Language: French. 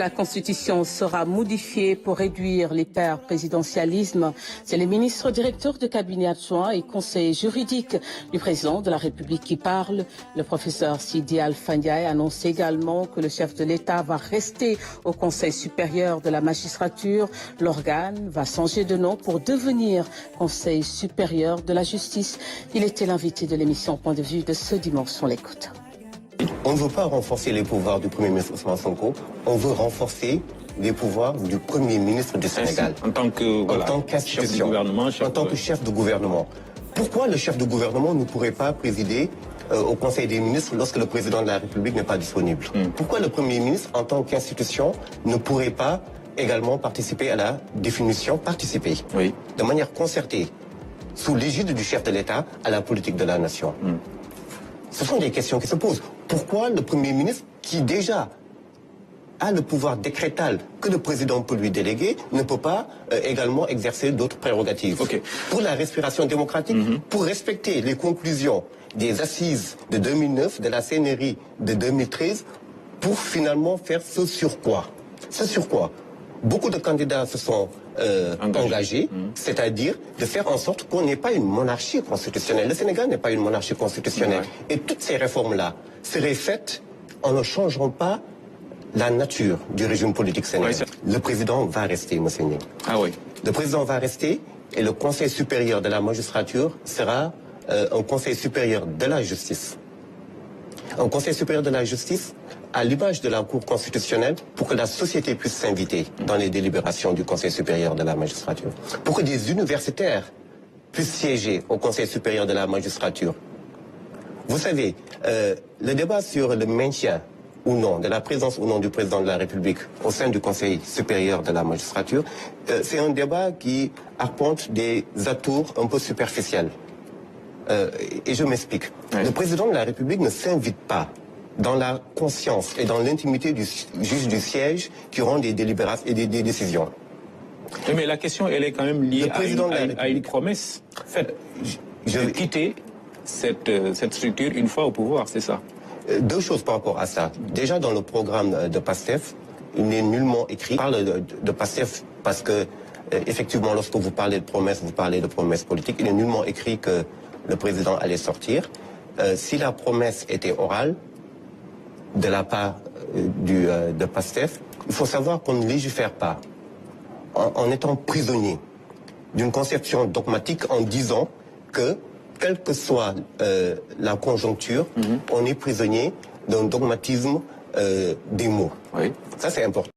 La Constitution sera modifiée pour réduire l'hyper-présidentialisme. C'est les ministres directeurs de cabinet adjoints et conseillers juridiques du président de la République qui parlent. Le professeur Sidi Alpha Ndiaye annonce également que le chef de l'État va rester au Conseil supérieur de la magistrature. L'organe va changer de nom pour devenir Conseil supérieur de la justice. Il était l'invité de l'émission Point de vue de ce dimanche. On l'écoute. On ne veut pas renforcer les pouvoirs du Premier ministre Ousmane Sonko, on veut renforcer les pouvoirs du Premier ministre du Sénégal. En tant qu'institution, en tant que chef de gouvernement. Pourquoi le chef de gouvernement ne pourrait pas présider au Conseil des ministres lorsque le président de la République n'est pas disponible? Pourquoi le Premier ministre, en tant qu'institution, ne pourrait pas également participer à la définition, de manière concertée, sous l'égide du chef de l'État, à la politique de la nation? Ce sont des questions qui se posent. Pourquoi le Premier ministre, qui déjà a le pouvoir décrétal que le président peut lui déléguer, ne peut pas également exercer d'autres prérogatives? Pour la respiration démocratique, pour respecter les conclusions des assises de 2009, de la CNRI de 2013, pour finalement faire ce sur quoi? Beaucoup de candidats se sont engagés, c'est-à-dire de faire en sorte qu'on n'ait pas une monarchie constitutionnelle. Le Sénégal n'est pas une monarchie constitutionnelle. Et toutes ces réformes-là seraient faites en ne changeant pas la nature du régime politique sénégalais. Le président va rester, monsieur Ning. Le président va rester et le Conseil supérieur de la magistrature sera un Conseil supérieur de la justice. Un Conseil supérieur de la justice à l'image de la Cour constitutionnelle pour que la société puisse s'inviter dans les délibérations du Conseil supérieur de la magistrature. Pour que des universitaires puissent siéger au Conseil supérieur de la magistrature. Vous savez, le débat sur le maintien ou non, de la présence ou non du président de la République au sein du Conseil supérieur de la magistrature, c'est un débat qui arpente des atours un peu superficiels. Et je m'explique. Le président de la République ne s'invite pas dans la conscience et dans l'intimité du juge du siège qui rend des délibérations et des décisions. Mais la question, elle est quand même liée à une promesse faite de quitter cette structure une fois au pouvoir, c'est ça? Deux choses par rapport à ça. Déjà, dans le programme de PASTEF, il n'est nullement écrit. Je parle de PASTEF parce que, effectivement, lorsque vous parlez de promesses, vous parlez de promesses politiques. Il n'est nullement écrit que le président allait sortir. Si la promesse était orale, de la part de PASTEF, il faut savoir qu'on ne légifère pas en étant prisonnier d'une conception dogmatique en disant que, quelle que soit la conjoncture, on est prisonnier d'un dogmatisme des mots. Ça, c'est important.